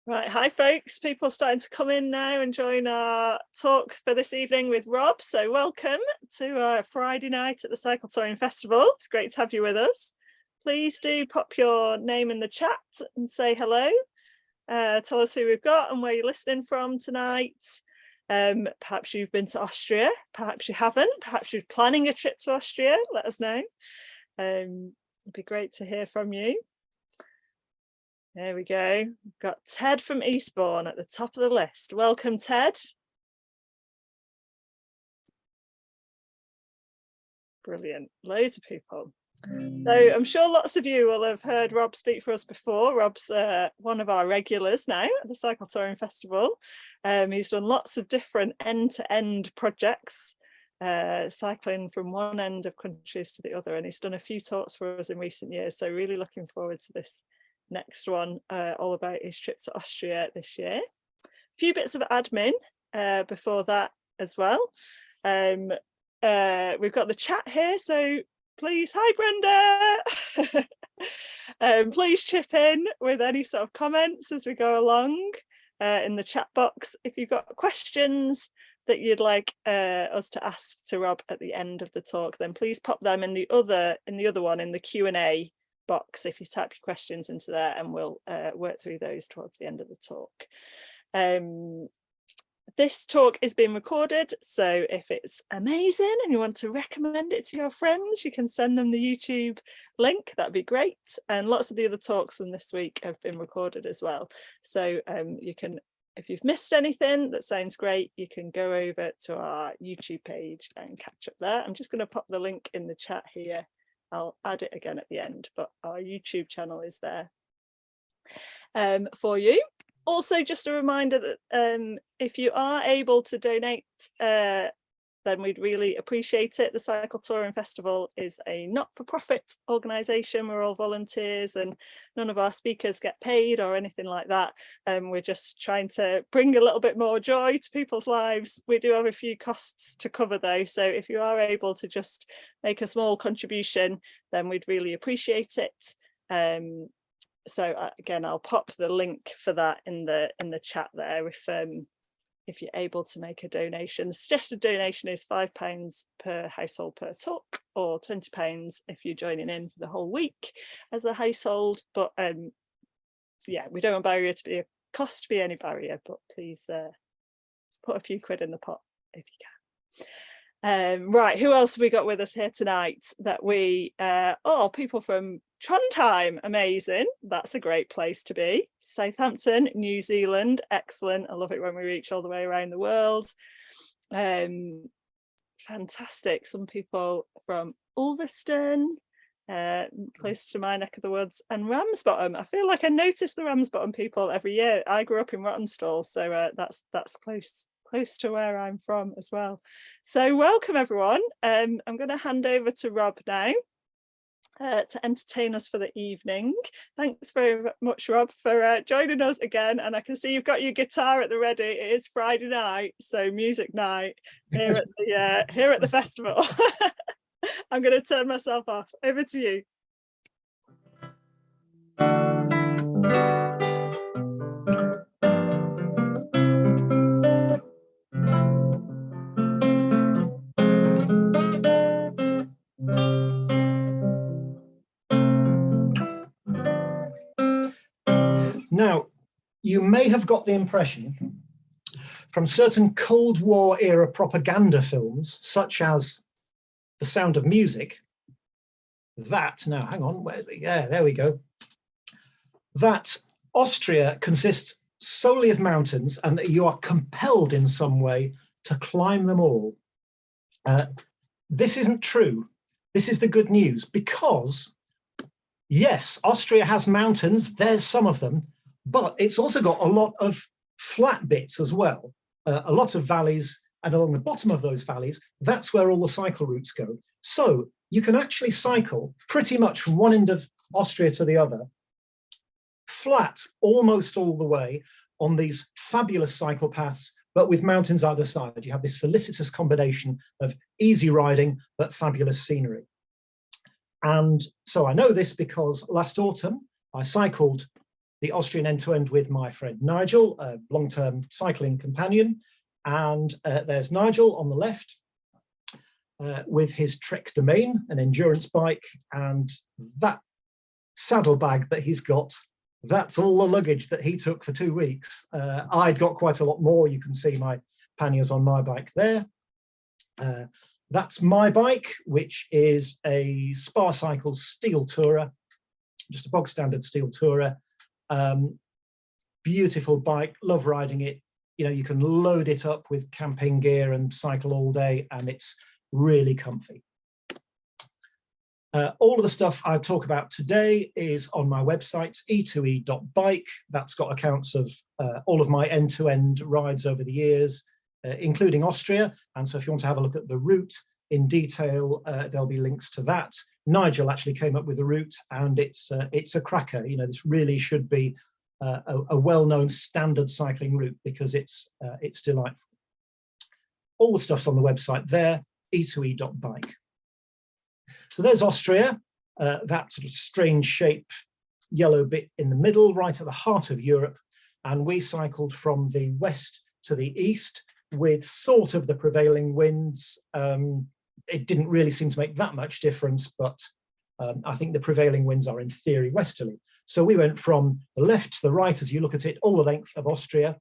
Right, hi folks, people are starting to come in now and join our talk for this evening with Rob. So welcome to Friday night at the Cycle Touring Festival. It's great to have you with us. Please do pop your name in the chat and say hello. Tell us who we've got and where you're listening from tonight. Perhaps you've been to Austria, perhaps you haven't, perhaps you're planning a trip to Austria, let us know. It'd be great to hear from you. There we go. We've got Ted from Eastbourne at the top of the list. Welcome, Ted. Brilliant. Loads of people. So I'm sure lots of you will have heard Rob speak for us before. Rob's one of our regulars now at the Cycle Touring Festival. He's done lots of different end-to-end projects, cycling from one end of countries to the other, and he's done a few talks for us in recent years. So really looking forward to this next one, all about his trip to Austria this year. A few bits of admin before that as well. We've got the chat here, so please, hi Brenda. Please chip in with any sort of comments as we go along in the chat box. If you've got questions that you'd like us to ask to Rob at the end of the talk, then please pop them in the other one, in the Q&A box. If you type your questions into there, and we'll work through those towards the end of the talk. This talk is being recorded, so if it's amazing and you want to recommend it to your friends, you can send them the YouTube link. That'd be great. And lots of the other talks from this week have been recorded as well, so you can, if you've missed anything that sounds great, you can go over to our YouTube page and catch up there. I'm just going to pop the link in the chat here. I'll add it again at the end, but our YouTube channel is there for you. Also, just a reminder that if you are able to donate, then we'd really appreciate it. The Cycle Touring Festival is a not-for-profit organisation. We're all volunteers and none of our speakers get paid or anything like that. We're just trying to bring a little bit more joy to people's lives. We do have a few costs to cover though, so if you are able to just make a small contribution, then we'd really appreciate it. So again, I'll pop the link for that in the chat there if you're able to make a donation. The suggested donation is £5 per household per talk, or £20 if you're joining in for the whole week as a household. But yeah, we don't want barrier to be a cost to be any barrier, but please put a few quid in the pot if you can. Right, who else have we got with us here tonight that we people from Trondheim, amazing. That's a great place to be. Southampton, New Zealand, excellent. I love it when we reach all the way around the world. Fantastic. Some people from Ulverston, close to my neck of the woods, and Ramsbottom. I feel like I notice the Ramsbottom people every year. I grew up in Rottenstall, so that's close to where I'm from as well. So welcome everyone. I'm going to hand over to Rob now to entertain us for the evening. Thanks very much, Rob, for joining us again. And I can see you've got your guitar at the ready. It is Friday night, so music night here at the festival. I'm going to turn myself off. Over to you. Now, you may have got the impression from certain Cold War era propaganda films, such as The Sound of Music, that, now hang on, there we go, that Austria consists solely of mountains and that you are compelled in some way to climb them all. This isn't true. This is the good news, because yes, Austria has mountains, there's some of them, but it's also got a lot of flat bits as well, a lot of valleys, and along the bottom of those valleys, that's where all the cycle routes go. So you can actually cycle pretty much from one end of Austria to the other, flat almost all the way on these fabulous cycle paths, but with mountains either side. You have this felicitous combination of easy riding, but fabulous scenery. And so I know this because last autumn I cycled the Austrian End with my friend Nigel, a long-term cycling companion. And there's Nigel on the left with his Trek Domain, an endurance bike, and that saddlebag that he's got, that's all the luggage that he took for 2 weeks. I'd got quite a lot more. You can see my panniers on my bike there. That's my bike, which is a Sparcycle Steel Tourer, just a bog standard Steel Tourer. Beautiful bike, love riding it. You know, you can load it up with camping gear and cycle all day, and it's really comfy. All of the stuff I talk about today is on my website, e2e.bike. That's got accounts of all of my end-to-end rides over the years, including Austria. And so if you want to have a look at the route in detail, there'll be links to that. Nigel actually came up with the route, and it's a cracker. You know, this really should be a well-known standard cycling route because it's delightful. All the stuff's on the website there, e2e.bike. So there's Austria, that sort of strange shape, yellow bit in the middle, right at the heart of Europe. And we cycled from the west to the east with sort of the prevailing winds. It didn't really seem to make that much difference, but I think the prevailing winds are in theory westerly. So we went from the left to the right, as you look at it, all the length of Austria,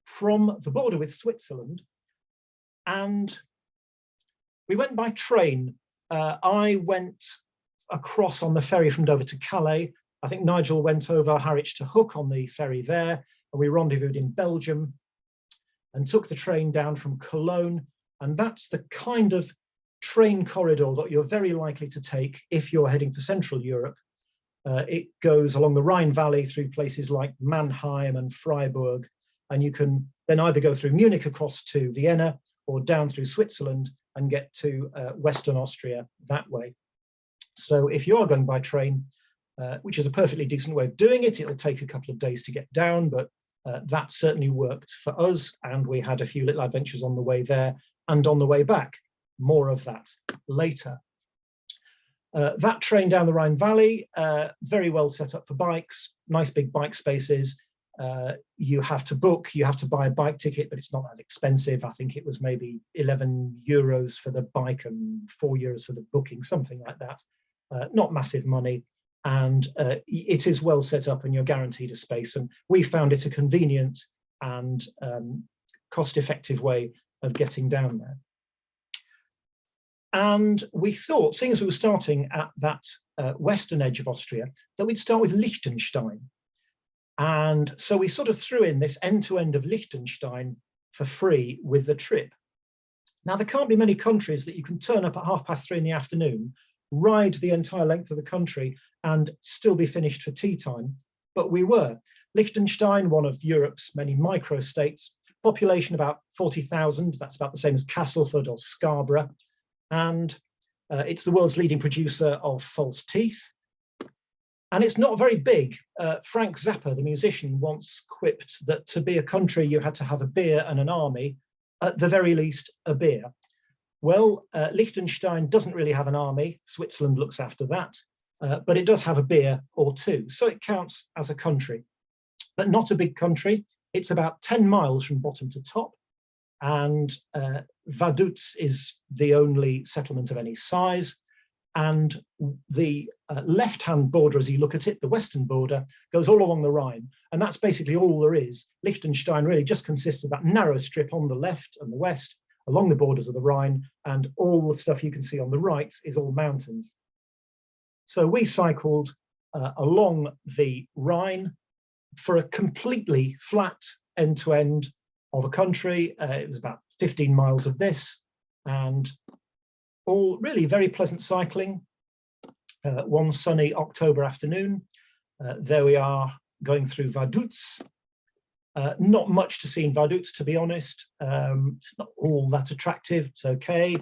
from the border with Switzerland. And we went by train. I went across on the ferry from Dover to Calais. I think Nigel went over Harwich to Hook on the ferry there, and we rendezvoused in Belgium and took the train down from Cologne. And that's the kind of train corridor that you're very likely to take if you're heading for Central Europe. It goes along the Rhine Valley through places like Mannheim and Freiburg, and you can then either go through Munich across to Vienna or down through Switzerland and get to Western Austria that way. So if you are going by train, which is a perfectly decent way of doing it, it'll take a couple of days to get down, but that certainly worked for us, and we had a few little adventures on the way there and on the way back. More of that later. That train down the Rhine Valley, very well set up for bikes, nice big bike spaces. You have to book, you have to buy a bike ticket, but it's not that expensive. I think it was maybe 11 euros for the bike and 4 euros for the booking, something like that. Not massive money. And it is well set up and you're guaranteed a space. And we found it a convenient and cost-effective way of getting down there. And we thought, seeing as we were starting at that western edge of Austria, that we'd start with Liechtenstein. And so we sort of threw in this end-to-end of Liechtenstein for free with the trip. Now, there can't be many countries that you can turn up at 3:30 in the afternoon, ride the entire length of the country and still be finished for tea time. But we were. Liechtenstein, one of Europe's many micro-states, population about 40,000. That's about the same as Castleford or Scarborough. And it's the world's leading producer of false teeth. And it's not very big. Frank Zappa, the musician, once quipped that to be a country, you had to have a beer and an army, at the very least, a beer. Well, Liechtenstein doesn't really have an army. Switzerland looks after that, but it does have a beer or two. So it counts as a country, but not a big country. It's about 10 miles from bottom to top. And Vaduz is the only settlement of any size. And the left-hand border, as you look at it, the western border, goes all along the Rhine. And that's basically all there is. Liechtenstein really just consists of that narrow strip on the left and the west, along the borders of the Rhine, and all the stuff you can see on the right is all mountains. So we cycled along the Rhine for a completely flat end-to-end of a country. It was about 15 miles of this, and all really very pleasant cycling. One sunny October afternoon, there we are going through Vaduz. Not much to see in Vaduz, to be honest. It's not all that attractive, it's okay.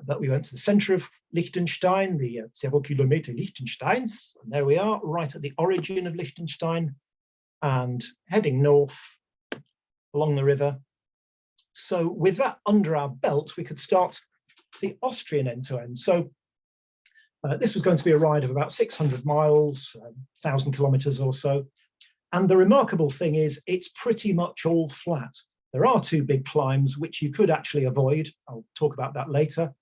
But we went to the center of Liechtenstein, the 0 kilometer Liechtensteins, and there we are, right at the origin of Liechtenstein, and heading north along the river. So with that under our belt, we could start the Austrian end-to-end. So this was going to be a ride of about 600 miles, 1,000 kilometers or so. And the remarkable thing is it's pretty much all flat. There are two big climbs which you could actually avoid. I'll talk about that later.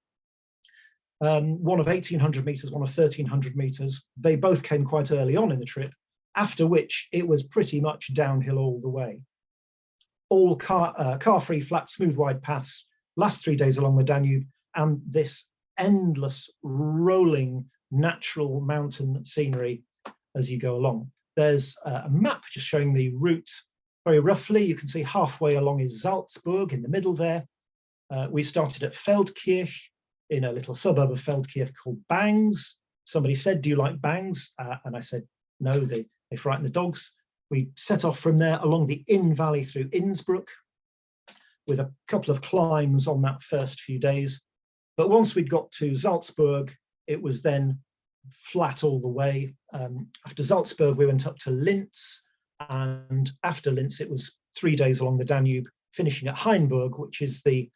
One of 1,800 meters, one of 1,300 meters. They both came quite early on in the trip, after which it was pretty much downhill all the way. All car-free, flat, smooth, wide paths, last 3 days along the Danube, and this endless rolling natural mountain scenery as you go along. There's a map just showing the route very roughly. You can see halfway along is Salzburg in the middle there. We started at Feldkirch, in a little suburb of Feldkirch called Bangs. Somebody said, do you like Bangs? And I said, no, they frighten the dogs. We set off from there along the Inn Valley through Innsbruck with a couple of climbs on that first few days. But once we'd got to Salzburg, it was then flat all the way. After Salzburg, we went up to Linz, and after Linz, it was 3 days along the Danube, finishing at Hainburg, which is the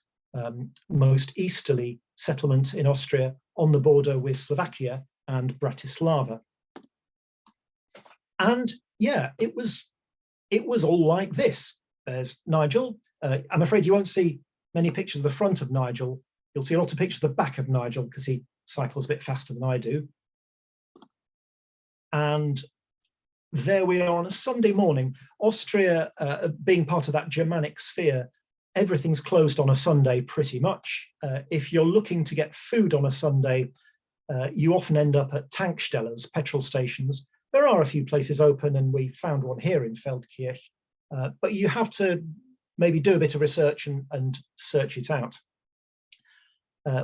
most easterly settlement in Austria on the border with Slovakia and Bratislava. And yeah, it was all like this. There's Nigel. I'm afraid you won't see many pictures of the front of Nigel. You'll see a lot of pictures of the back of Nigel because he cycles a bit faster than I do. And there we are on a Sunday morning. Austria, being part of that Germanic sphere, everything's closed on a Sunday pretty much. If you're looking to get food on a Sunday, you often end up at Tankstellers, petrol stations. There are a few places open, and we found one here in Feldkirch, but you have to maybe do a bit of research and search it out.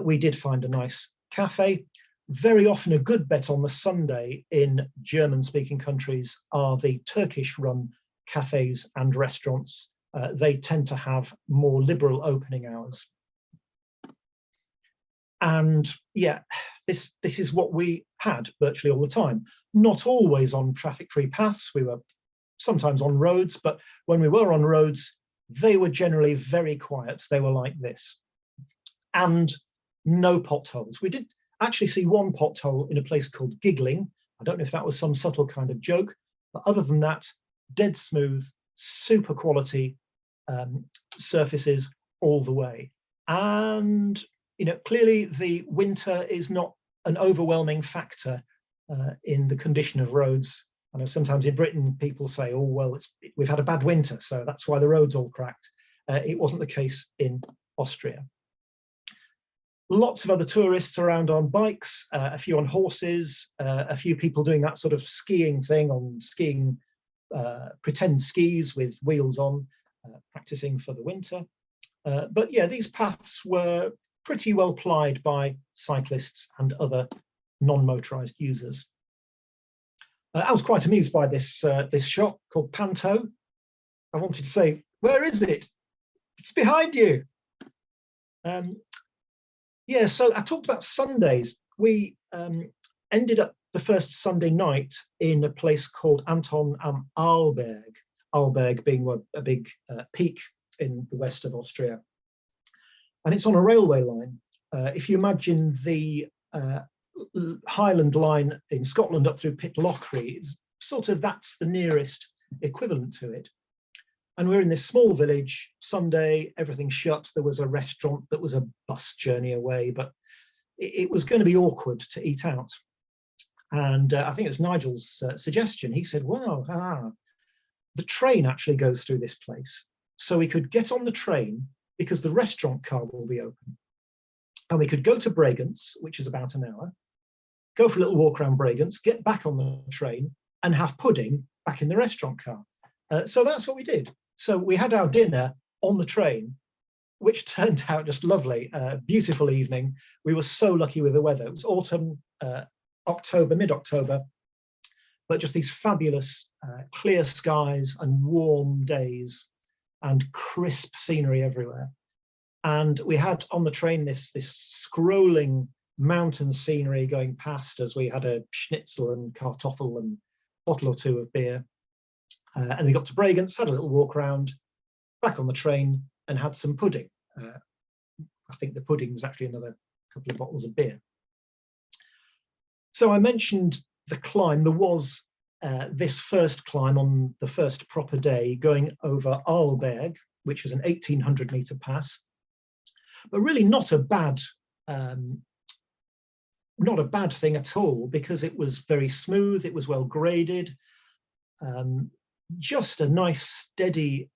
We did find a nice cafe. Very often a good bet on the Sunday in German-speaking countries are the Turkish-run cafes and restaurants. They tend to have more liberal opening hours. And yeah, this is what we had virtually all the time. Not always on traffic-free paths. We were sometimes on roads, but when we were on roads, they were generally very quiet. They were like this. And no potholes. We did actually see one pothole in a place called Giggling. I don't know if that was some subtle kind of joke, but other than that, dead smooth, super quality surfaces all the way. And clearly the winter is not an overwhelming factor in the condition of roads. I know sometimes in Britain people say, oh, well, we've had a bad winter, so that's why the road's all cracked. It wasn't the case in Austria. Lots of other tourists around on bikes, a few on horses, a few people doing that sort of skiing thing on skiing, pretend skis with wheels on, practicing for the winter. But yeah, these paths were pretty well plied by cyclists and other non-motorized users. I was quite amused by this shop called Panto. I wanted to say, where is it? It's behind you. Yeah, so I talked about Sundays. We ended up the first Sunday night in a place called Anton am Arlberg, Arlberg being a big peak in the west of Austria. And it's on a railway line. If you imagine the Highland line in Scotland up through Pitlochry, that's the nearest equivalent to it. And we're in this small village, Sunday, everything shut. There was a restaurant that was a bus journey away, but it was going to be awkward to eat out. And I think it was Nigel's suggestion. He said, well, the train actually goes through this place. So we could get on the train because the restaurant car will be open. And we could go to Bregenz, which is about an hour, go for a little walk around Bregenz, get back on the train and have pudding back in the restaurant car. So that's what we did. So we had our dinner on the train, which turned out just lovely, beautiful evening. We were so lucky with the weather. It was autumn, October, mid-October, but just these fabulous clear skies and warm days and crisp scenery everywhere. And we had on the train this scrolling mountain scenery going past as we had a schnitzel and kartoffel and a bottle or two of beer. And we got to Bregenz, had a little walk around, back on the train, and had some pudding. I think the pudding was actually another couple of bottles of beer. So I mentioned the climb. There was this first climb on the first proper day, going over Arlberg, which is an 1,800-meter pass, but really not a bad thing at all, because it was very smooth, it was well graded, just a nice steady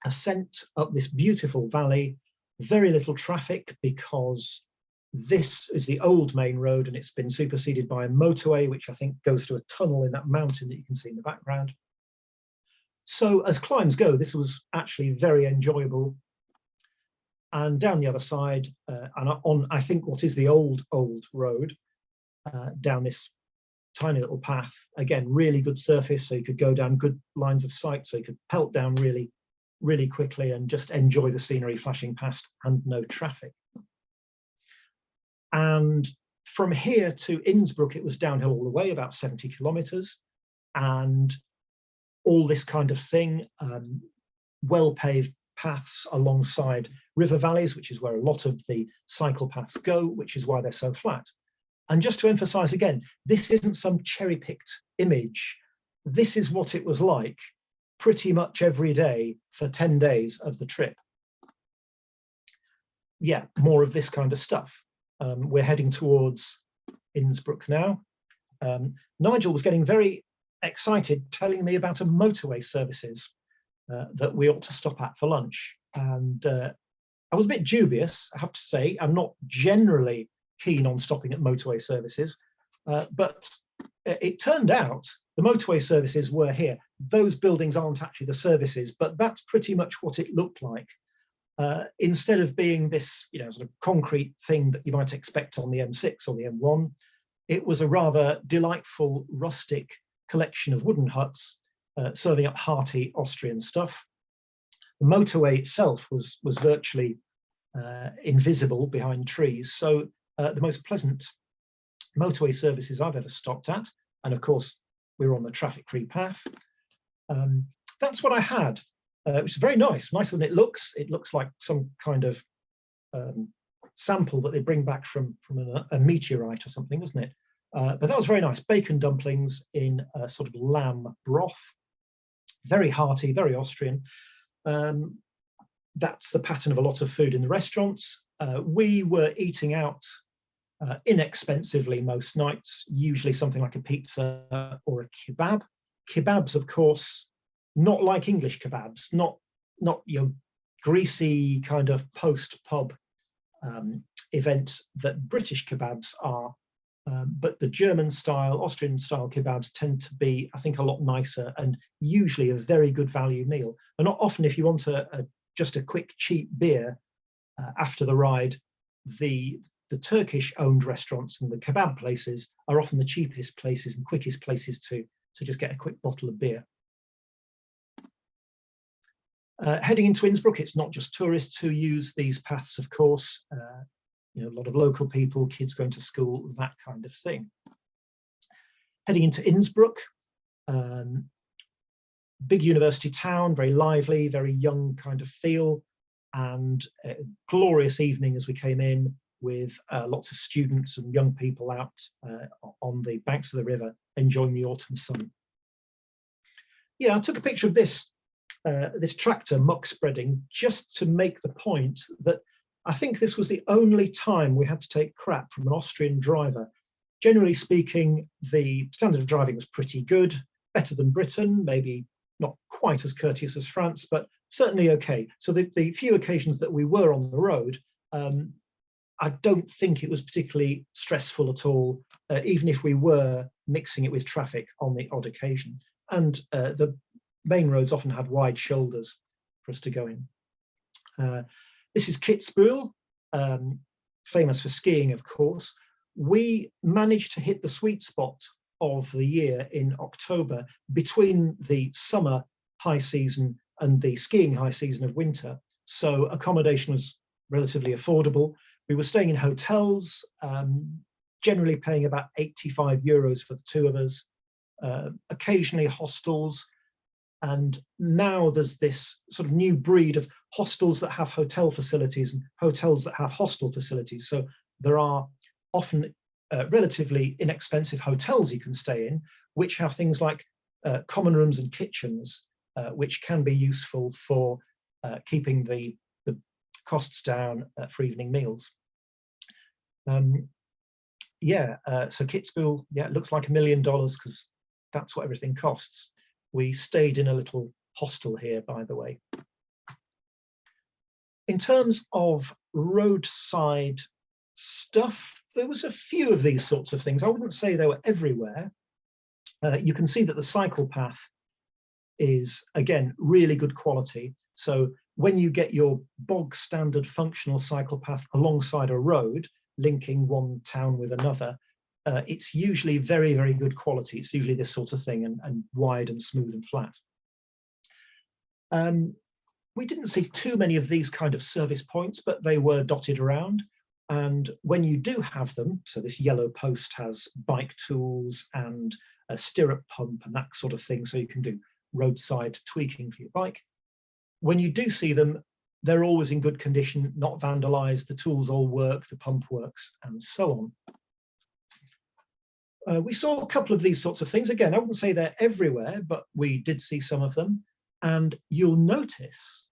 ascent up this beautiful valley, very little traffic because this is the old main road and it's been superseded by a motorway, which I think goes through a tunnel in that mountain that you can see in the background. So as climbs go, this was actually very enjoyable. And down the other side, and on, I think, what is the old road, down this tiny little path, again, really good surface, so you could go down good lines of sight, so you could pelt down really, really quickly and just enjoy the scenery flashing past and no traffic. And from here to Innsbruck, it was downhill all the way, about 70 kilometers, and all this kind of thing, well-paved paths alongside river valleys, which is where a lot of the cycle paths go, which is why they're so flat. And just to emphasize again, this isn't some cherry-picked image. This is what it was like pretty much every day for 10 days of the trip. Yeah, more of this kind of stuff. We're heading towards Innsbruck now. Nigel was getting very excited, telling me about a motorway services that we ought to stop at for lunch. And I was a bit dubious, I have to say. I'm not generally keen on stopping at motorway services, but it turned out the motorway services were here. Those buildings aren't actually the services, but that's pretty much what it looked like. Instead of being this, sort of concrete thing that you might expect on the M6 or the M1, it was a rather delightful, rustic collection of wooden huts serving up hearty Austrian stuff. The motorway itself was virtually invisible behind trees, so the most pleasant motorway services I've ever stopped at, and of course we were on the traffic-free path. That's what I had. It was very nice, nicer than it looks. It looks like some kind of sample that they bring back from a meteorite or something, doesn't it? But that was very nice. Bacon dumplings in a sort of lamb broth. Very hearty, very Austrian. That's the pattern of a lot of food in the restaurants. We were eating out inexpensively most nights, usually something like a pizza or a kebab. Kebabs, of course, not like English kebabs, not your greasy kind of post-pub event that British kebabs are, but the German style, Austrian style kebabs tend to be, I think, a lot nicer and usually a very good value meal. And not often, if you want just a quick cheap beer after the ride, the Turkish-owned restaurants and the kebab places are often the cheapest places and quickest places to just get a quick bottle of beer. Heading into Innsbruck, it's not just tourists who use these paths, of course. A lot of local people, kids going to school, that kind of thing. Heading into Innsbruck, big university town, very lively, very young kind of feel, and a glorious evening as we came in with lots of students and young people out on the banks of the river enjoying the autumn sun. Yeah, I took a picture of this tractor muck spreading just to make the point that I think this was the only time we had to take crap from an Austrian driver. Generally speaking, the standard of driving was pretty good, better than Britain, maybe not quite as courteous as France, but certainly okay. So the few occasions that we were on the road, I don't think it was particularly stressful at all, even if we were mixing it with traffic on the odd occasion. And the main roads often had wide shoulders for us to go in. This is Kitzbühel, famous for skiing, of course. We managed to hit the sweet spot of the year in October between the summer high season and the skiing high season of winter. So accommodation was relatively affordable. We were staying in hotels, generally paying about 85 euros for the two of us, occasionally hostels. And now there's this sort of new breed of hostels that have hotel facilities and hotels that have hostel facilities. So there are often relatively inexpensive hotels you can stay in, which have things like common rooms and kitchens, which can be useful for keeping the costs down for evening meals. So Kitzbühel, it looks like $1 million because that's what everything costs. We stayed in a little hostel here, by the way. In terms of roadside stuff, there was a few of these sorts of things. I wouldn't say they were everywhere. You can see that the cycle path is, again, really good quality. So when you get your bog standard functional cycle path alongside a road linking one town with another, it's usually very, very good quality. It's usually this sort of thing, and wide and smooth and flat. We didn't see too many of these kind of service points, but they were dotted around. And when you do have them, so this yellow post has bike tools and a stirrup pump and that sort of thing, so you can do roadside tweaking for your bike. When you do see them, they're always in good condition, not vandalized, the tools all work, the pump works, and so on. We saw a couple of these sorts of things. Again, I wouldn't say they're everywhere, but we did see some of them. And you'll notice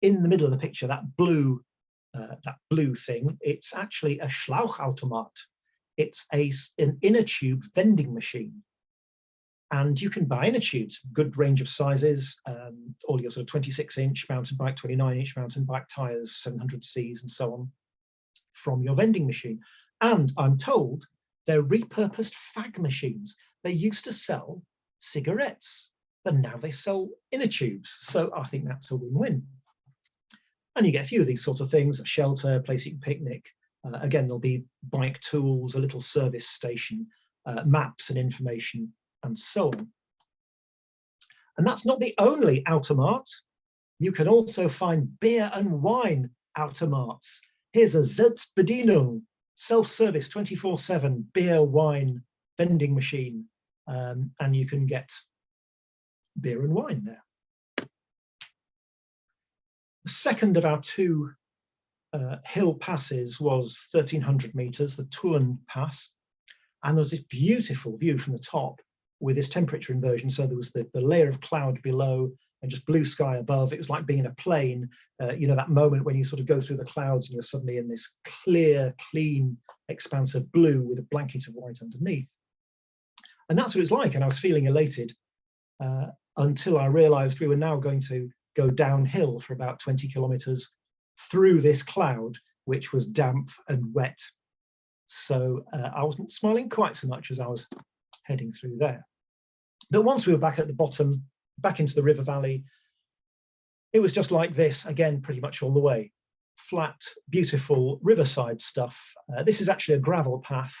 in the middle of the picture, that blue thing, it's actually a Schlauchautomat. It's an inner tube vending machine. And you can buy inner tubes, good range of sizes, all your sort of 26-inch mountain bike, 29-inch mountain bike tires, 700Cs and so on, from your vending machine. And I'm told they're repurposed fag machines. They used to sell cigarettes, but now they sell inner tubes. So I think that's a win-win. And you get a few of these sorts of things, a shelter, a place you can picnic. Again, there'll be bike tools, a little service station, maps and information, and so on. And that's not the only automat. You can also find beer and wine automats. Here's a Selbstbedienung, self-service 24/7 beer, wine vending machine. And you can get beer and wine there. The second of our two hill passes was 1,300 meters, the Thurn Pass. And there was this beautiful view from the top with this temperature inversion. So there was the layer of cloud below and just blue sky above. It was like being in a plane, you know, that moment when you sort of go through the clouds and you're suddenly in this clear, clean expanse of blue with a blanket of white underneath. And that's what it's like. And I was feeling elated until I realized we were now going to go downhill for about 20 kilometers through this cloud, which was damp and wet. So I wasn't smiling quite so much as I was heading through there. But once we were back at the bottom, back into the river valley, it was just like this, again, pretty much all the way. Flat, beautiful riverside stuff. This is actually a gravel path,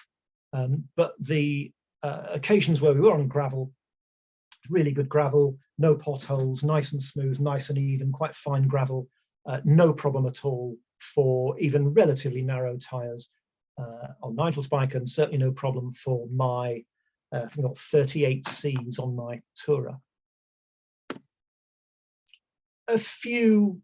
but the occasions where we were on gravel, really good gravel, no potholes, nice and smooth, nice and even, quite fine gravel, no problem at all for even relatively narrow tyres on Nigel's bike, and certainly no problem for my, I think I've got 38Cs on my Tourer. A few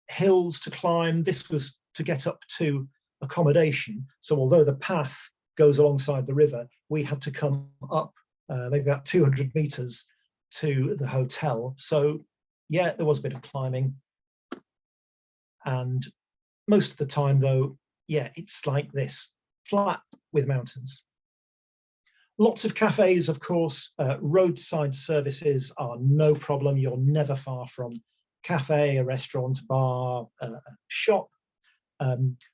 hills to climb. This was to get up to accommodation. So although the path goes alongside the river, we had to come up maybe about 200 meters to the hotel. So yeah, there was a bit of climbing. And most of the time though, yeah, it's like this, flat with mountains. Lots of cafes, of course. Roadside services are no problem. You're never far from cafe, a restaurant, bar, a shop.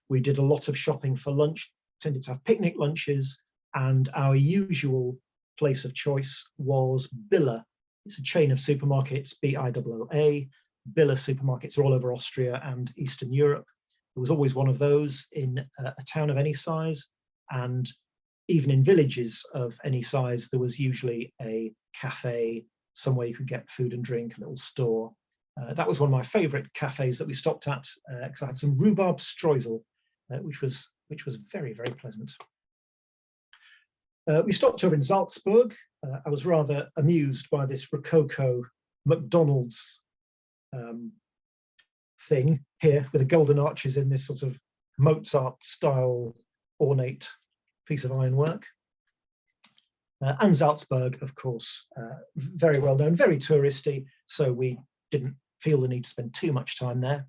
We did a lot of shopping for lunch, tended to have picnic lunches, and our usual place of choice was Billa. It's a chain of supermarkets, B-I-L-L-A. Billa supermarkets are all over Austria and Eastern Europe. There was always one of those in a town of any size, and even in villages of any size, there was usually a cafe, somewhere you could get food and drink, a little store. That was one of my favourite cafes that we stopped at, because I had some rhubarb streusel, which was very, very pleasant. We stopped over in Salzburg. I was rather amused by this Rococo McDonald's thing here with the golden arches in this sort of Mozart-style ornate piece of ironwork. And Salzburg, of course, very well known, very touristy, so we didn't feel the need to spend too much time there.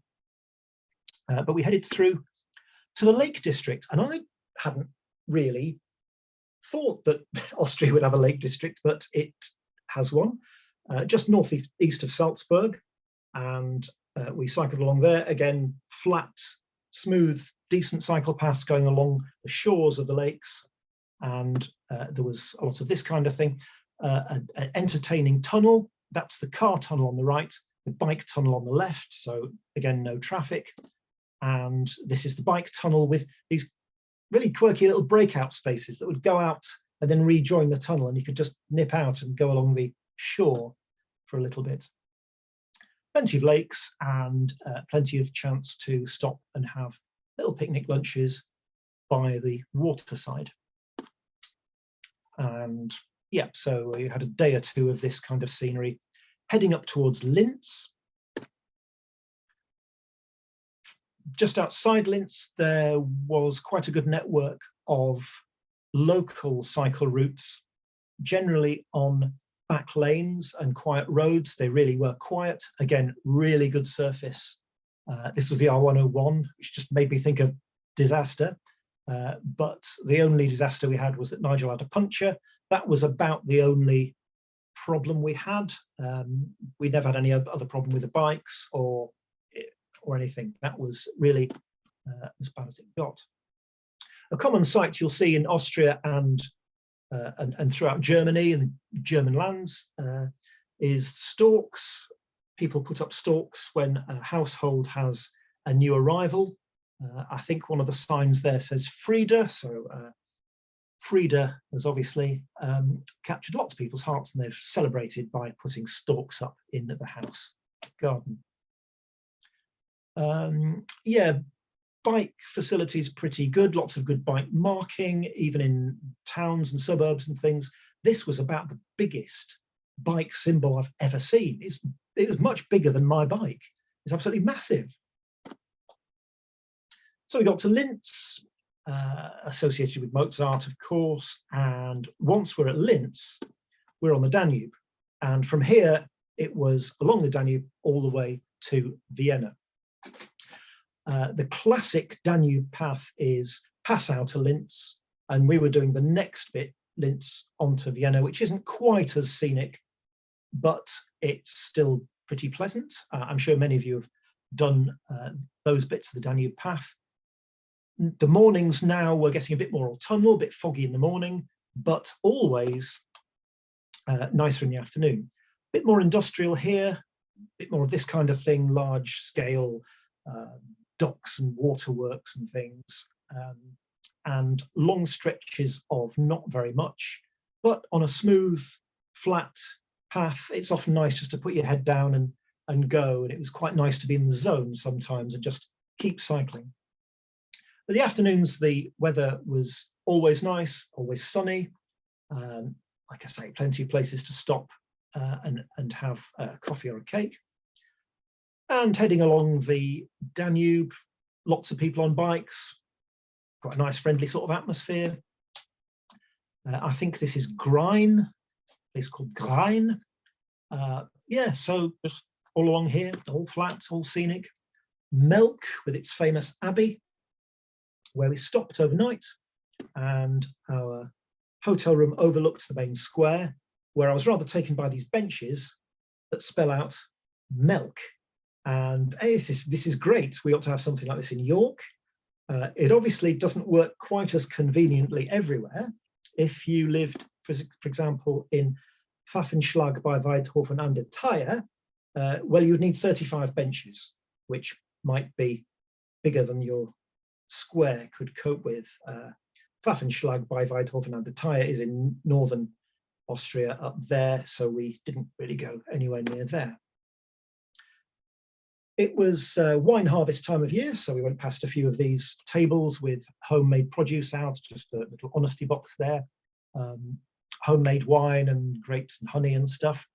But we headed through to the Lake District, and I hadn't really thought that Austria would have a Lake District, but it has one, just northeast of Salzburg, and we cycled along there. Again, flat, smooth, decent cycle paths going along the shores of the lakes, and there was a lot of this kind of thing. An entertaining tunnel, that's the car tunnel on the right, the bike tunnel on the left, so again, no traffic. And this is the bike tunnel with these really quirky little breakout spaces that would go out and then rejoin the tunnel, and you could just nip out and go along the shore for a little bit. Plenty of lakes and plenty of chance to stop and have little picnic lunches by the waterside. And yeah, so we had a day or two of this kind of scenery, heading up towards Linz. Just outside Linz, there was quite a good network of local cycle routes, generally on back lanes and quiet roads. They really were quiet. Again, really good surface. This was the R101, which just made me think of disaster. But the only disaster we had was that Nigel had a puncture. That was about the only problem we had. We never had any other problem with the bikes or anything. That was really as bad as it got. A common sight you'll see in Austria and throughout Germany and German lands is stalks. People put up stalks when a household has a new arrival. I think one of the signs there says Frieda, so Frieda has obviously captured lots of people's hearts, and they've celebrated by putting stalks up in the house garden. Yeah, bike facilities pretty good, lots of good bike marking, even in towns and suburbs and things. This was about the biggest bike symbol I've ever seen. It was much bigger than my bike. It's absolutely massive. So we got to Linz, associated with Mozart, of course, and once we're at Linz, we're on the Danube. And from here, it was along the Danube all the way to Vienna. The classic Danube path is Passau to Linz, and we were doing the next bit, Linz onto Vienna, which isn't quite as scenic, but it's still pretty pleasant. I'm sure many of you have done those bits of the Danube path. The mornings now were getting a bit more autumnal, a bit foggy in the morning, but always nicer in the afternoon. A bit more industrial here, a bit more of this kind of thing, large scale docks and waterworks and things, and long stretches of not very much, but on a smooth, flat path, it's often nice just to put your head down and go, and it was quite nice to be in the zone sometimes and just keep cycling. But the afternoons, the weather was always nice, always sunny. Like I say, plenty of places to stop and have coffee or a cake. And heading along the Danube, lots of people on bikes, quite a nice friendly sort of atmosphere. I think this is Grein, a place called Grein. Yeah, so just all along here, all flat, all scenic. Melk with its famous abbey, where we stopped overnight, and our hotel room overlooked the main square, where I was rather taken by these benches that spell out Melk. And hey, this is great. We ought to have something like this in York. It obviously doesn't work quite as conveniently everywhere. If you lived, for example, in Pfaffenschlag bei Weidhofen an der Thaya, well, you'd need 35 benches, which might be bigger than your square could cope with. Pfaffenschlag bei Weidhofen an der Thaya is in northern Austria up there, so we didn't really go anywhere near there. It was wine harvest time of year, so we went past a few of these tables with homemade produce out, just a little honesty box there, homemade wine and grapes and honey and stuff.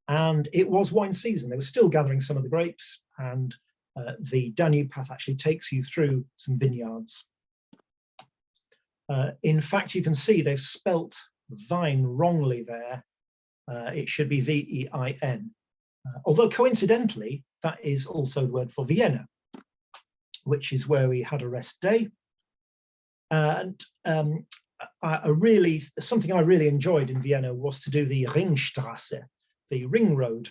And it was wine season. They were still gathering some of the grapes, and the Danube path actually takes you through some vineyards. In fact, you can see they've spelt Wein wrongly there. It should be V-E-I-N. Although coincidentally, that is also the word for Vienna, which is where we had a rest day. And something I really enjoyed in Vienna was to do the Ringstrasse, the ring road,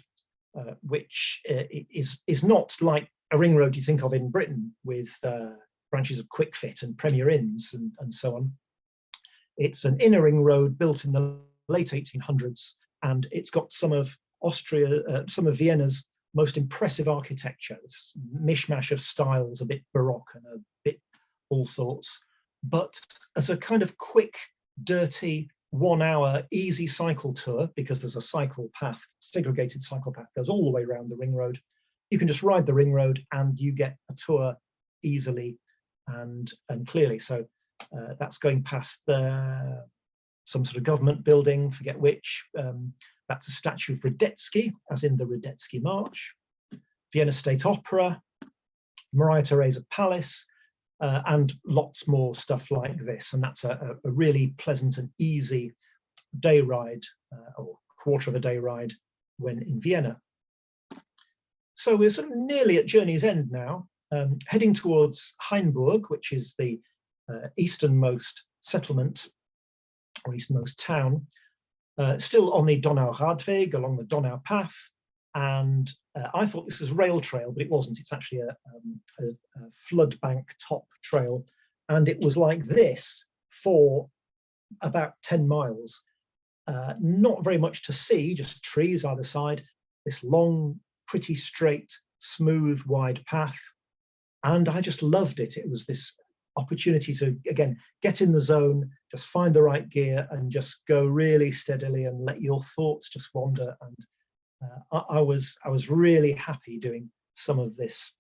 which is not like a ring road you think of in Britain with branches of Quick Fit and Premier Inns and so on. It's an inner ring road built in the late 1800s, and it's got some of Vienna's most impressive architecture. It's a mishmash of styles, a bit Baroque and a bit all sorts. But as a kind of quick, dirty, 1 hour easy cycle tour, because there's a cycle path, segregated cycle path, goes all the way around the ring road. You can just ride the ring road and you get a tour easily and clearly. So that's going past some sort of government building, forget which. That's a statue of Radetzky, as in the Radetzky March. Vienna State Opera, Maria Theresa Palace, and lots more stuff like this. And that's a really pleasant and easy day ride, or quarter of a day ride when in Vienna. So we're sort of nearly at journey's end now, heading towards Hainburg, which is the easternmost settlement or easternmost town, still on the Donau Radweg, along the Donau Path. And I thought this was rail trail, but it wasn't. It's actually a flood bank top trail. And it was like this for about 10 miles. Not very much to see, just trees either side, this long, pretty straight, smooth, wide path. And I just loved it. It was this opportunity to, again, get in the zone, just find the right gear and just go really steadily and let your thoughts just wander. And I was really happy doing some of this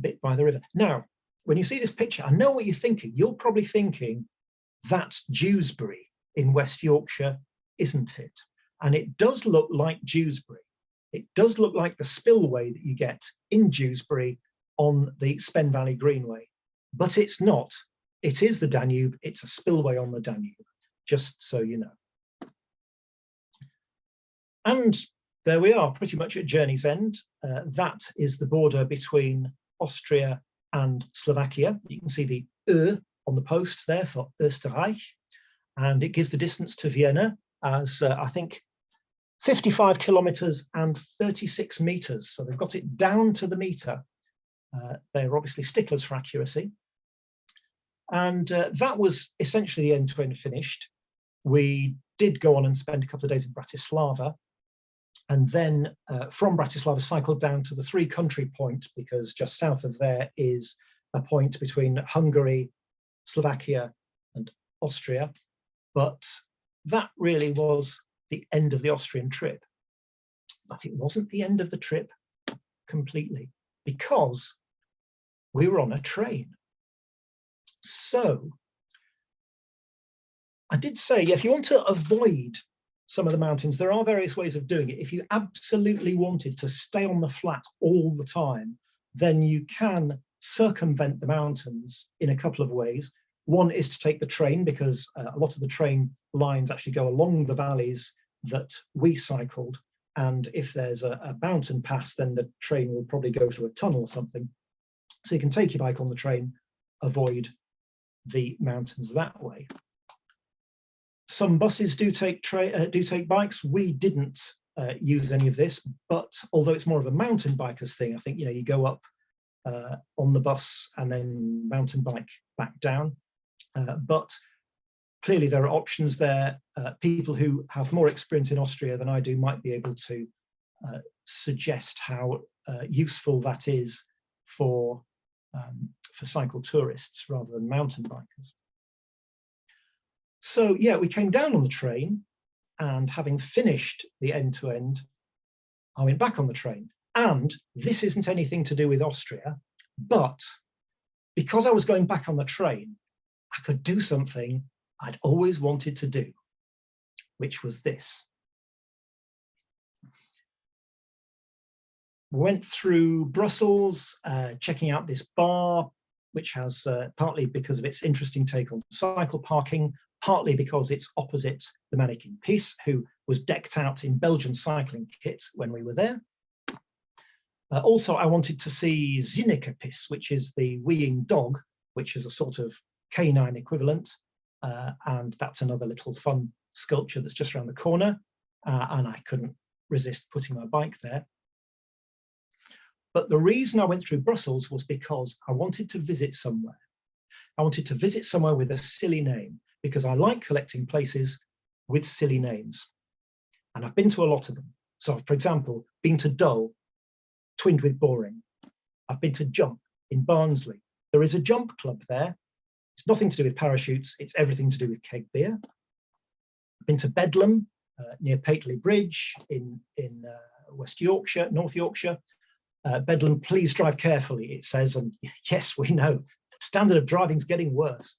bit by the river. Now, when you see this picture, I know what you're thinking. You're probably thinking, that's Dewsbury in West Yorkshire, isn't it? And it does look like Dewsbury. It does look like the spillway that you get in Dewsbury on the Spen Valley Greenway, but it's not. It is the Danube. It's a spillway on the Danube, just so you know. And there we are, pretty much at journey's end. That is the border between Austria and Slovakia. You can see the Ö on the post there for Österreich, and it gives the distance to Vienna as I think 55 kilometers and 36 meters. So they've got it down to the meter. They're obviously sticklers for accuracy. And that was essentially the end-to-end finished. We did go on and spend a couple of days in Bratislava, and then from Bratislava cycled down to the three-country point, because just south of there is a point between Hungary, Slovakia and Austria. But that really was the end of the Austrian trip. But it wasn't the end of the trip completely, because we were on a train. So I did say, if you want to avoid some of the mountains, there are various ways of doing it. If you absolutely wanted to stay on the flat all the time, then you can circumvent the mountains in a couple of ways. One is to take the train, because a lot of the train lines actually go along the valleys that we cycled. And if there's a mountain pass, then the train will probably go through a tunnel or something. So you can take your bike on the train, avoid the mountains that way. Some buses do take bikes. We didn't use any of this, but although it's more of a mountain bikers thing, I think, you go up on the bus and then mountain bike back down. But clearly there are options there. People who have more experience in Austria than I do might be able to suggest how useful that is for cycle tourists rather than mountain bikers. So yeah, we came down on the train, and having finished the end-to-end, I went back on the train. And this isn't anything to do with Austria, but because I was going back on the train, I could do something I'd always wanted to do, which was this. Went through Brussels, checking out this bar, which has partly because of its interesting take on cycle parking, partly because it's opposite the mannequin Piece, who was decked out in Belgian cycling kit when we were there. Also, I wanted to see Zinneke Piece, which is the weeing dog, which is a sort of canine equivalent. And that's another little fun sculpture that's just around the corner. And I couldn't resist putting my bike there. But the reason I went through Brussels was because I wanted to visit somewhere. I wanted to visit somewhere with a silly name, because I like collecting places with silly names. And I've been to a lot of them. So, for example, been to Dull, twinned with boring. I've been to Jump in Barnsley. There is a jump club there. It's nothing to do with parachutes. It's everything to do with keg beer. I've been to Bedlam, near Pateley Bridge in West Yorkshire, North Yorkshire. Bedlam, please drive carefully, it says, and yes, we know, the standard of driving's getting worse.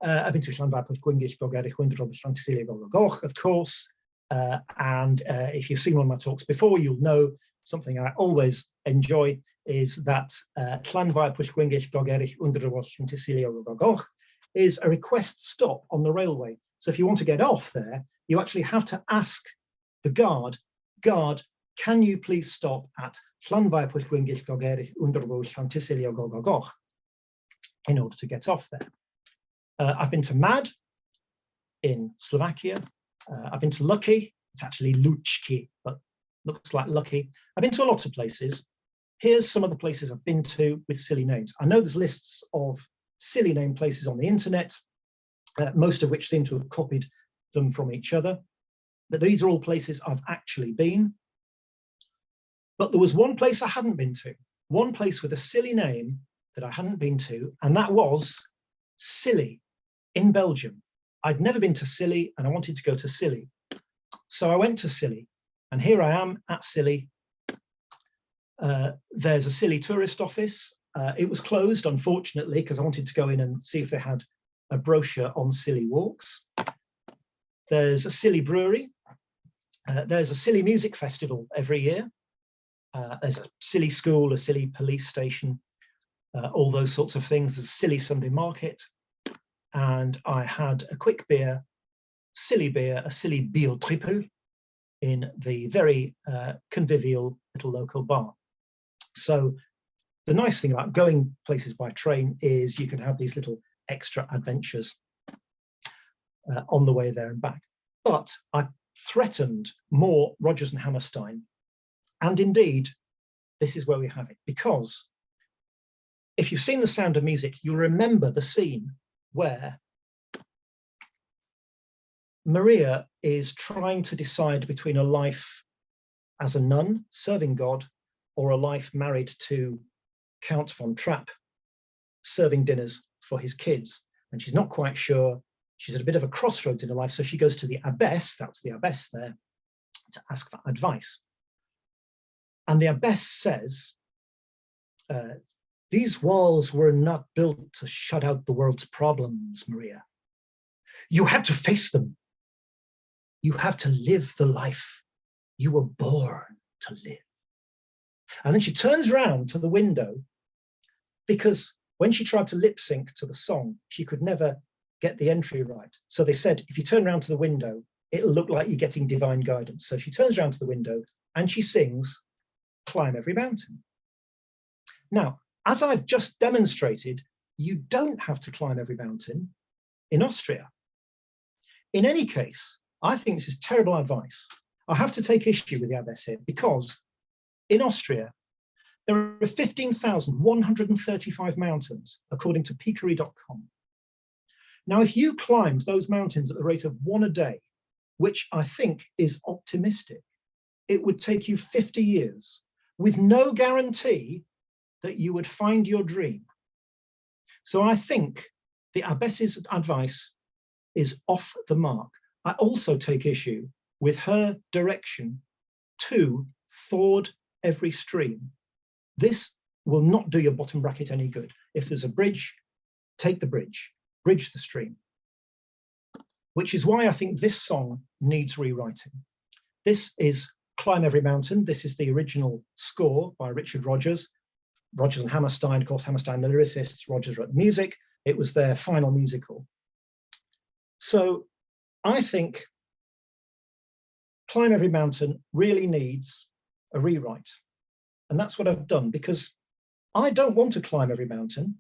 I've been to Llanfairpwll Gwyngyll Gogerich Windrobus Llantysilio Gogogoch, of course, and if you've seen one of my talks before, you'll know something I always enjoy is that Llanfairpwll Gwyngyll Gogerich Windrobus Llantysilio Gogogoch is a request stop on the railway. So if you want to get off there, you actually have to ask the guard, can you please stop at Llanfairpwll Gwyngyll Gogerich Windrobus Llantysilio Gogogoch in order to get off there. I've been to Mad in Slovakia. I've been to Lucky. It's actually Luchki, but looks like Lucky. I've been to a lot of places. Here's some of the places I've been to with silly names. I know there's lists of silly name places on the internet, most of which seem to have copied them from each other. But these are all places I've actually been. But there was one place I hadn't been to, one place with a silly name that I hadn't been to, and that was Silly in Belgium. I'd never been to Silly and I wanted to go to Silly. So I went to Silly, and here I am at Silly. There's a Silly tourist office. It was closed, unfortunately, because I wanted to go in and see if they had a brochure on Silly walks. There's a Silly brewery. There's a Silly music festival every year. There's a Silly school, a Silly police station, all those sorts of things. There's a Silly Sunday market. And I had a quick beer, Silly beer, a Silly Bio Triple in the very convivial little local bar. So the nice thing about going places by train is you can have these little extra adventures on the way there and back. But I threatened more Rodgers and Hammerstein. And indeed, this is where we have it. Because if you've seen The Sound of Music, you'll remember the scene where Maria is trying to decide between a life as a nun serving God or a life married to Count von Trapp serving dinners for his kids. And she's not quite sure. She's at a bit of a crossroads in her life. So she goes to the abbess, that's the abbess there, to ask for advice. And the abbess says, these walls were not built to shut out the world's problems, Maria. You have to face them. You have to live the life you were born to live. And then she turns around to the window because when she tried to lip sync to the song, she could never get the entry right. So they said, if you turn around to the window, it'll look like you're getting divine guidance. So she turns around to the window and she sings, Climb Every Mountain. Now, as I've just demonstrated, you don't have to climb every mountain in Austria. In any case, I think this is terrible advice. I have to take issue with the abbess here because in Austria, there are 15,135 mountains, according to peakery.com. Now, if you climbed those mountains at the rate of one a day, which I think is optimistic, it would take you 50 years with no guarantee that you would find your dream. So I think the abbess's advice is off the mark. I also take issue with her direction to ford every stream. This will not do your bottom bracket any good. If there's a bridge, take the bridge the stream. Which is why I think this song needs rewriting. This is Climb Every Mountain. This is the original score by Richard Rodgers. Rodgers and Hammerstein, of course, Hammerstein the lyricists, Rodgers wrote the music. It was their final musical. So I think Climb Every Mountain really needs a rewrite. And that's what I've done, because I don't want to climb every mountain.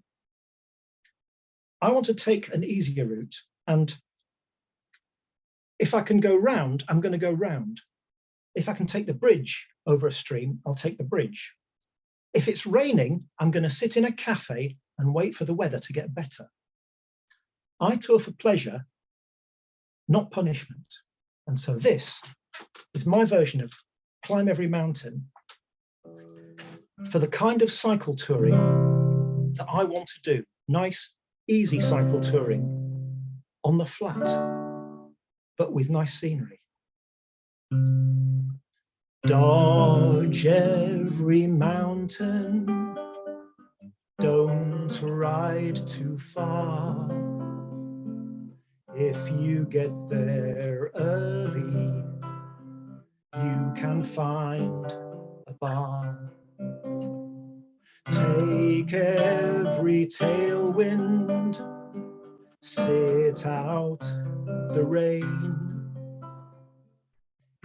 I want to take an easier route. And if I can go round, I'm going to go round. If I can take the bridge over a stream, I'll take the bridge. If it's raining, I'm going to sit in a cafe and wait for the weather to get better. I tour for pleasure, not punishment. And so this is my version of Climb Every Mountain for the kind of cycle touring that I want to do. Nice, easy cycle touring on the flat, but with nice scenery. Dodge every mountain, don't ride too far. If you get there early, you can find a bar. Take every tailwind, sit out the rain.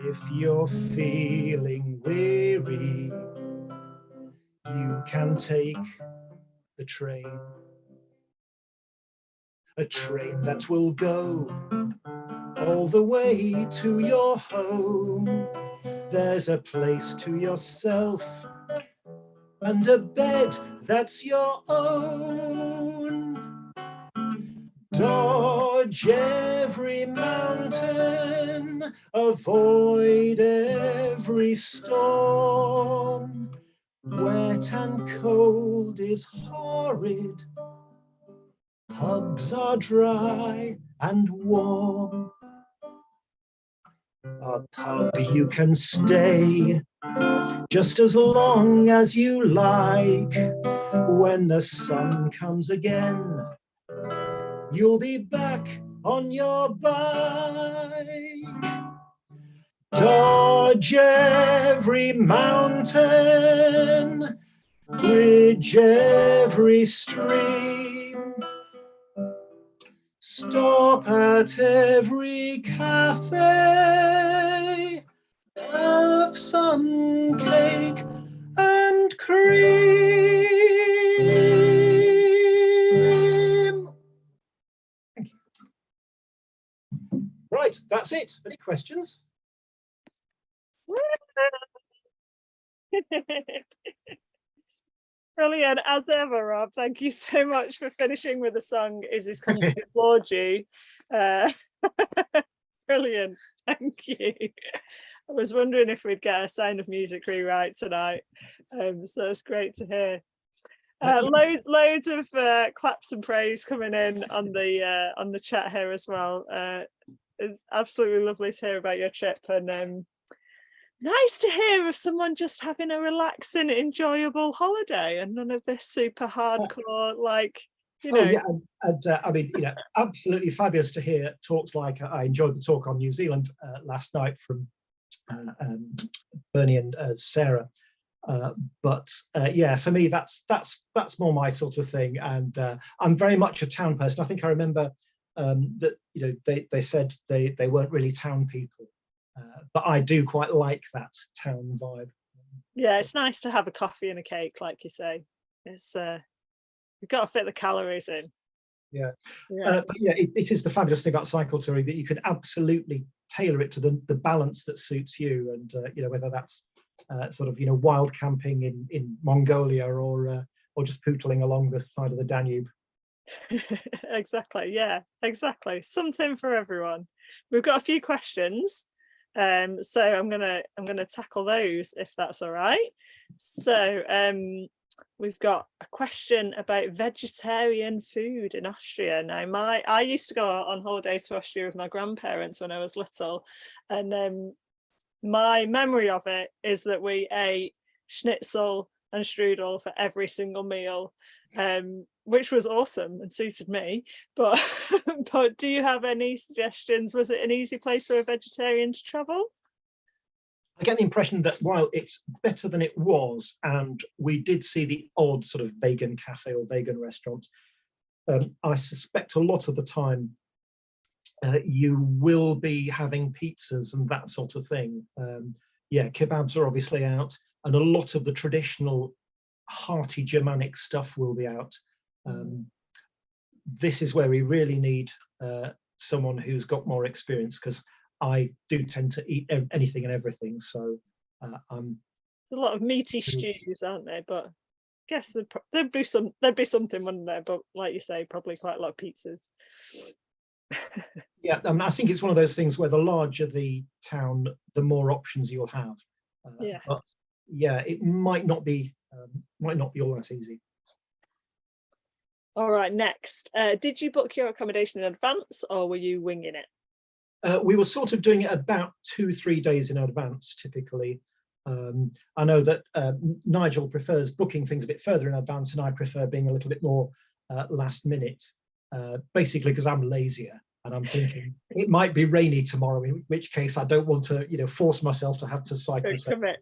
If you're feeling weary, you can take the train. A train that will go all the way to your home. There's a place to yourself and a bed that's your own. Dodge every mountain, avoid every storm. Wet and cold is horrid, pubs are dry and warm. A pub you can stay just as long as you like. When the sun comes again, you'll be back on your bike. Dodge every mountain, bridge every stream, stop at every cafe, have some cake and cream. Thank you. Right, that's it. Any questions? Brilliant, as ever, Rob. Thank you so much for finishing with a song. Is this comes to applaud you? Brilliant, thank you. I was wondering if we'd get a Sound of Music rewrite tonight, so it's great to hear. Loads of claps and praise coming in on the chat here as well. It's absolutely lovely to hear about your trip, and nice to hear of someone just having a relaxing, enjoyable holiday and none of this super hardcore, like, you know. Oh, yeah, and I mean, you know, absolutely fabulous to hear talks like I enjoyed the talk on New Zealand last night from Bernie and Sarah. But yeah, for me, that's more my sort of thing, and I'm very much a town person. I think I remember that, you know, they said they weren't really town people. But I do quite like that town vibe. Yeah, it's nice to have a coffee and a cake, like you say. It's you've got to fit the calories in. Yeah. But yeah, it is the fabulous thing about cycle touring that you can absolutely tailor it to the balance that suits you, and you know, whether that's sort of, you know, wild camping in Mongolia or just pootling along the side of the Danube. Exactly. Yeah, exactly. Something for everyone. We've got a few questions. So I'm gonna tackle those if that's all right. So we've got a question about vegetarian food in Austria. Now I used to go on holidays to Austria with my grandparents when I was little, and my memory of it is that we ate schnitzel and strudel for every single meal, which was awesome and suited me. But do you have any suggestions? Was it an easy place for a vegetarian to travel? I get the impression that while it's better than it was, and we did see the odd sort of vegan cafe or vegan restaurant, I suspect a lot of the time you will be having pizzas and that sort of thing. Yeah, kebabs are obviously out, and a lot of the traditional hearty Germanic stuff will be out. This is where we really need someone who's got more experience, because I do tend to eat anything and everything. So there's a lot of meaty stews, aren't there? But I guess there'd be something, wouldn't there? But like you say, probably quite a lot of pizzas. Yeah, I mean, I think it's one of those things where the larger the town, the more options you'll have. Yeah. But yeah, it might not be all that easy. All right, next. Did you book your accommodation in advance, or were you winging it? We were sort of doing it about 2-3 days in advance, typically. I know that Nigel prefers booking things a bit further in advance, and I prefer being a little bit more last minute, basically because I'm lazier. And I'm thinking it might be rainy tomorrow, in which case I don't want to, force myself to have to cycle. Commit.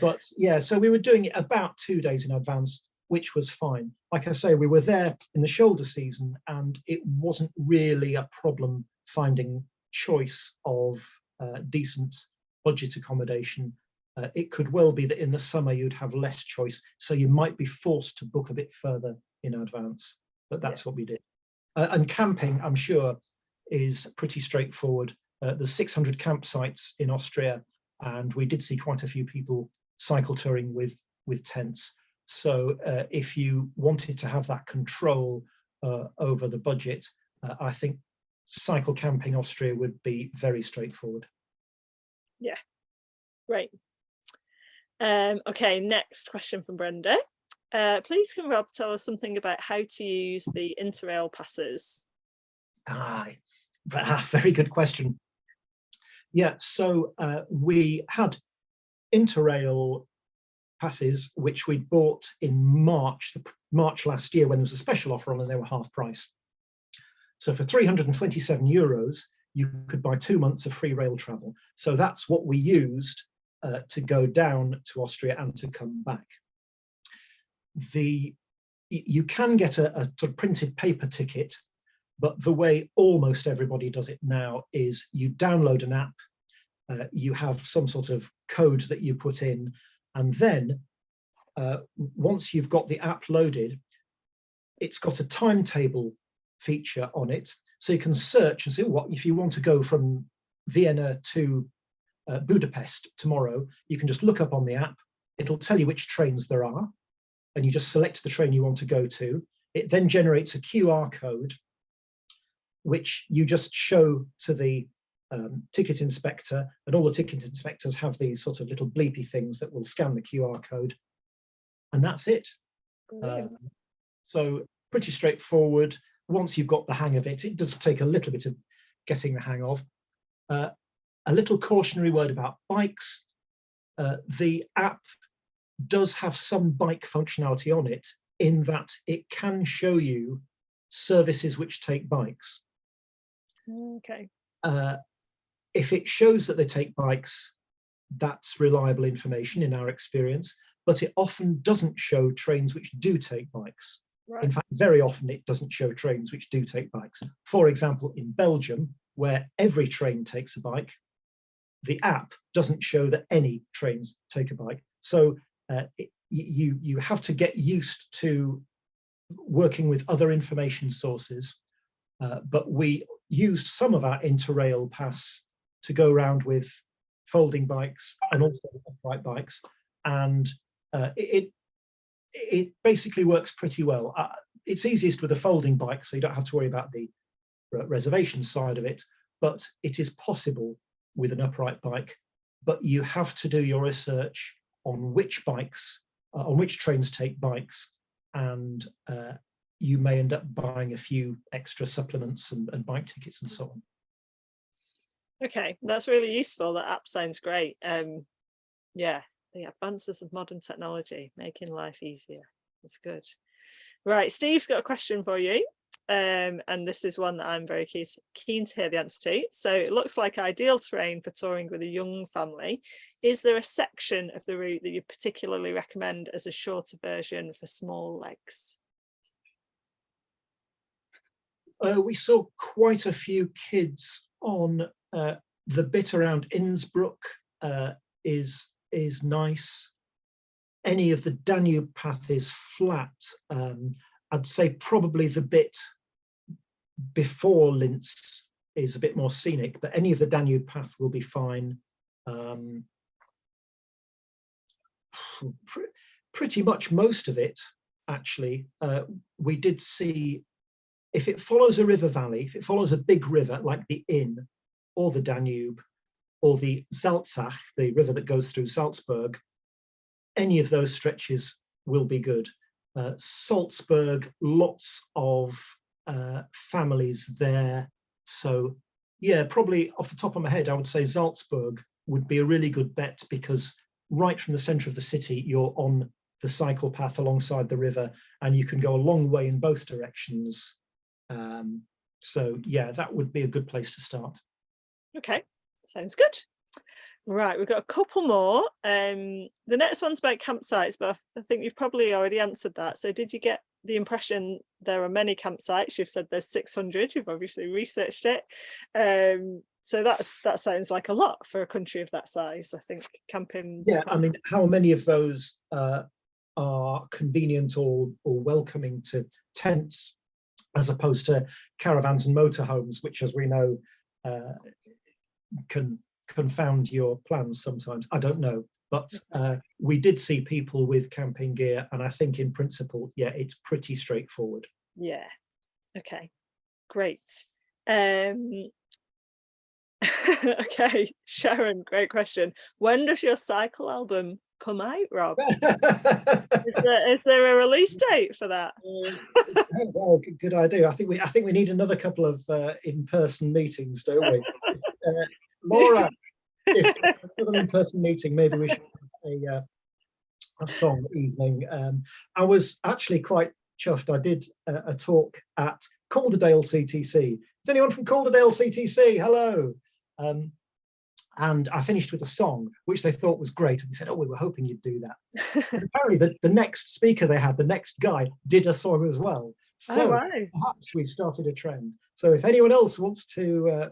But yeah, so we were doing it about 2 days in advance, which was fine. Like I say, we were there in the shoulder season, and it wasn't really a problem finding choice of decent budget accommodation. It could well be that in the summer you'd have less choice, so you might be forced to book a bit further in advance. But that's what we did. And camping, I'm sure, is pretty straightforward. There's 600 campsites in Austria, and we did see quite a few people cycle touring with tents. So if you wanted to have that control over the budget, I think cycle camping Austria would be very straightforward. Yeah, great. Okay, next question from Brenda. Please can Rob tell us something about how to use the Interrail passes? Very good question. Yeah, so we had Interrail passes, which we bought in March last year, when there was a special offer on and they were half price. So for €327, you could buy 2 months of free rail travel. So that's what we used to go down to Austria and to come back. You can get a sort of printed paper ticket, but the way almost everybody does it now is you download an app, you have some sort of code that you put in, and then once you've got the app loaded, it's got a timetable feature on it, so you can search and say, what if you want to go from Vienna to Budapest tomorrow, you can just look up on the app, it'll tell you which trains there are, and you just select the train you want to go to. It then generates a QR code, which you just show to the ticket inspector, and all the ticket inspectors have these sort of little bleepy things that will scan the QR code, and that's it. So pretty straightforward. Once you've got the hang of it, it does take a little bit of getting the hang of. A little cautionary word about bikes. The app does have some bike functionality on it, in that it can show you services which take bikes. Okay. If it shows that they take bikes, that's reliable information in our experience, but it often doesn't show trains which do take bikes. Right. In fact, very often it doesn't show trains which do take bikes. For example, in Belgium, where every train takes a bike, the app doesn't show that any trains take a bike. So you have to get used to working with other information sources, but we used some of our Interrail pass to go around with folding bikes and also upright bikes, and it basically works pretty well. It's easiest with a folding bike, so you don't have to worry about the reservation side of it, but it is possible with an upright bike, but you have to do your research on which bikes, on which trains take bikes, and you may end up buying a few extra supplements and bike tickets and so on. Okay, that's really useful. That app sounds great. Yeah, the advances of modern technology making life easier. That's good. Right, Steve's got a question for you. And this is one that I'm very keen to hear the answer to. So it looks like ideal terrain for touring with a young family. Is there a section of the route that you particularly recommend as a shorter version for small legs? We saw quite a few kids on the bit around Innsbruck is nice. Any of the Danube path is flat. I'd say probably the bit before Linz is a bit more scenic, but any of the Danube path will be fine. Pretty much most of it, actually. We did see, if it follows a river valley, if it follows a big river like the Inn or the Danube or the Salzach, the river that goes through Salzburg, any of those stretches will be good. Salzburg, lots of families there. So yeah, probably off the top of my head, I would say Salzburg would be a really good bet, because right from the center of the city, you're on the cycle path alongside the river, and you can go a long way in both directions. So yeah, that would be a good place to start. Okay, sounds good. Right, we've got a couple more. The next one's about campsites, but I think you've probably already answered that. So did you get the impression there are many campsites? You've said there's 600, you've obviously researched it. So that sounds like a lot for a country of that size. I think camping. Yeah, I mean, how many of those are convenient or welcoming to tents, as opposed to caravans and motorhomes, which, as we know, can confound your plans sometimes. I don't know, but we did see people with camping gear, and I think in principle, yeah, it's pretty straightforward. Yeah. Okay, great. Okay, Sharon, great question. When does your cycle album come out, Rob? Is there a release date for that? Well, good idea. I think we need another couple of in-person meetings, don't we? Laura, if another in-person meeting, maybe we should have a song evening. I was actually quite chuffed. I did a talk at Calderdale CTC. Is anyone from Calderdale CTC? Hello. And I finished with a song, which they thought was great. And they said, oh, we were hoping you'd do that. But apparently the next speaker they had, the next guy, did a song as well. So wow. Perhaps we started a trend. So if anyone else wants to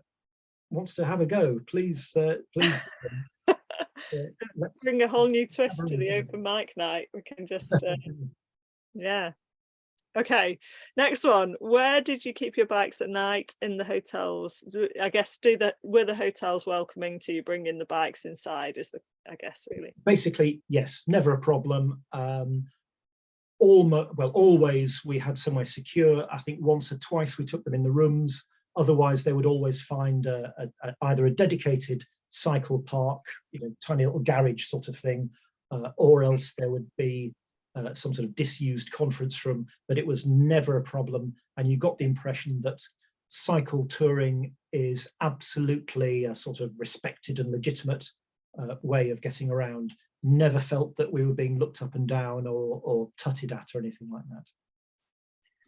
have a go, please let's bring a whole new twist to the open mic night. We can just yeah. Okay, next one. Where did you keep your bikes at night? In the hotels? I guess were the hotels welcoming to you bringing the bikes inside? I guess really. Basically, yes, never a problem. Always we had somewhere secure. I think once or twice we took them in the rooms. Otherwise, they would always find either a dedicated cycle park, tiny little garage sort of thing, or else there would be some sort of disused conference room. But it was never a problem, and you got the impression that cycle touring is absolutely a sort of respected and legitimate way of getting around. Never felt that we were being looked up and down or tutted at or anything like that.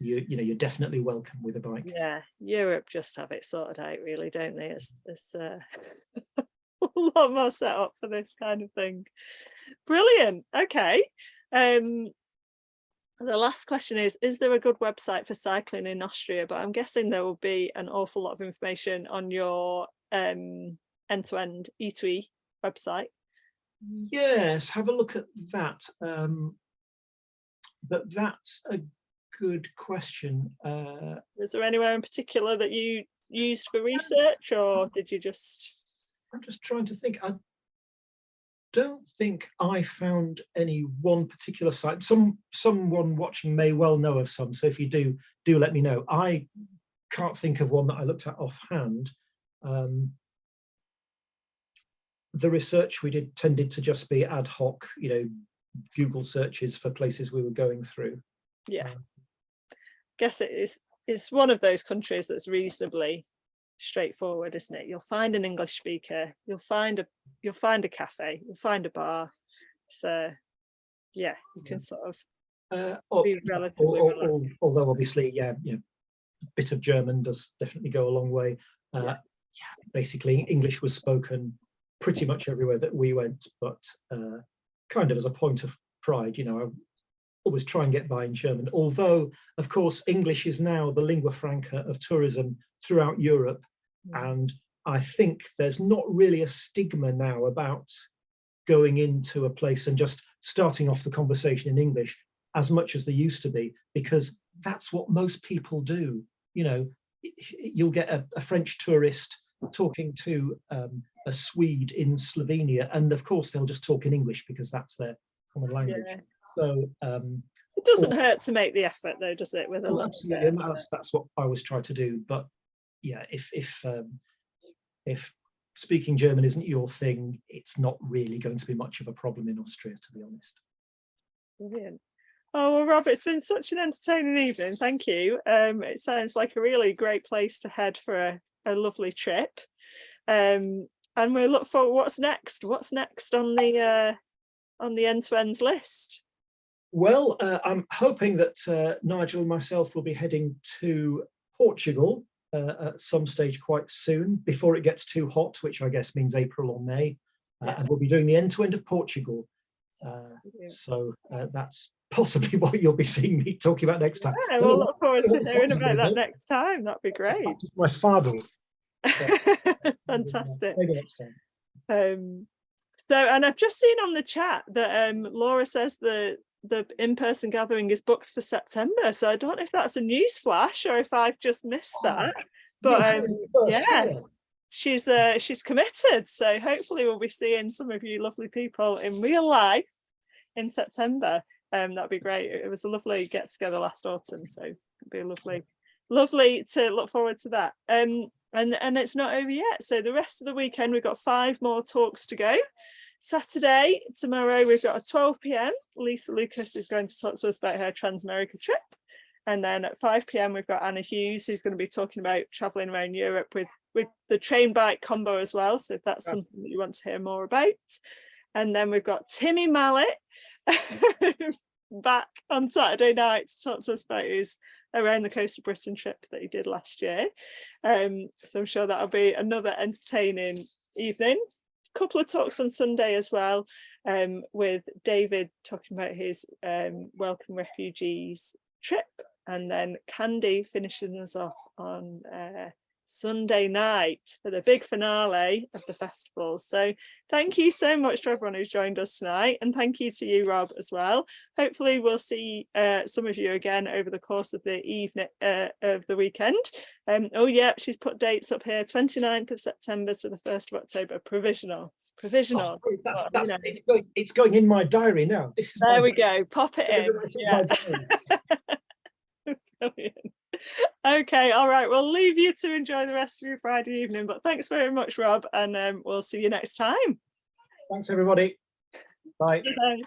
You're definitely welcome with a bike. Yeah, Europe just have it sorted out, really, don't they? It's a lot more set up for this kind of thing. Brilliant. Okay. The last question is there a good website for cycling in Austria? But I'm guessing there will be an awful lot of information on your end-to-end E2E website. Yes, have a look at that. But that's a good question. Was there anywhere in particular that you used for research, or did you just? I'm just trying to think. I don't think I found any one particular site. Someone watching may well know of some, so if you do let me know. I can't think of one that I looked at offhand. The research we did tended to just be ad hoc, Google searches for places we were going through. Yeah. Guess it's one of those countries that's reasonably straightforward, isn't it? You'll find an English speaker, you'll find a cafe, you'll find a bar. So yeah, you can sort of be relatively although obviously, bit of German does definitely go a long way. Basically, English was spoken pretty much everywhere that we went, but kind of as a point of pride, you know, I always try and get by in German. Although, of course, English is now the lingua franca of tourism throughout Europe, and I think there's not really a stigma now about going into a place and just starting off the conversation in English as much as there used to be, because that's what most people do. You know, you'll get a French tourist talking to a Swede in Slovenia, and of course they'll just talk in English because that's their common language. Yeah. So it doesn't hurt to make the effort, though, does it? With a little absolutely, bit. and that's what I always try to do. But yeah, if speaking German isn't your thing, it's not really going to be much of a problem in Austria, to be honest. Brilliant. Oh, well, Rob, it's been such an entertaining evening. Thank you. It sounds like a really great place to head for a lovely trip. And we'll look for what's next. What's next on the end-to-ends list? Well, I'm hoping that Nigel and myself will be heading to Portugal at some stage quite soon, before it gets too hot, which I guess means April or May. And we'll be doing the end-to-end of Portugal. So that's possibly what you'll be seeing me talking about next time. Yeah, we'll look forward to hearing about that next time. That'd be great. My father. So, fantastic. Maybe next time. So, and I've just seen on the chat that Laura says the in-person gathering is booked for September. So I don't know if that's a news flash or if I've just missed that. But yeah, she's committed. So hopefully we'll be seeing some of you lovely people in real life in September. That'd be great. It was a lovely get together last autumn, so it'd be lovely to look forward to that. And it's not over yet. So the rest of the weekend we've got 5 more talks to go. Saturday, tomorrow, we've got at 12 p.m. Lisa Lucas is going to talk to us about her Trans-America trip. And then at 5 p.m. we've got Anna Hughes, who's going to be talking about traveling around Europe with the train bike combo as well. So if that's something that you want to hear more about. And then we've got Timmy Mallet back on Saturday night to talk to us about his around the coast of Britain trip that he did last year. So I'm sure that'll be another entertaining evening. A couple of talks on Sunday as well, with David talking about his Welcome Refugees trip, and then Candy finishing us off on Sunday night for the big finale of the festival. So thank you so much to everyone who's joined us tonight, and thank you to you, Rob, as well. Hopefully we'll see some of you again over the course of the evening of the weekend. Oh yeah, she's put dates up here: 29th of September to the 1st of October, provisional. Oh, it's going in my diary now. This is there we go, pop it in. Brilliant. Okay, all right, we'll leave you to enjoy the rest of your Friday evening, but thanks very much, Rob, and we'll see you next time. Thanks everybody. Bye. Bye.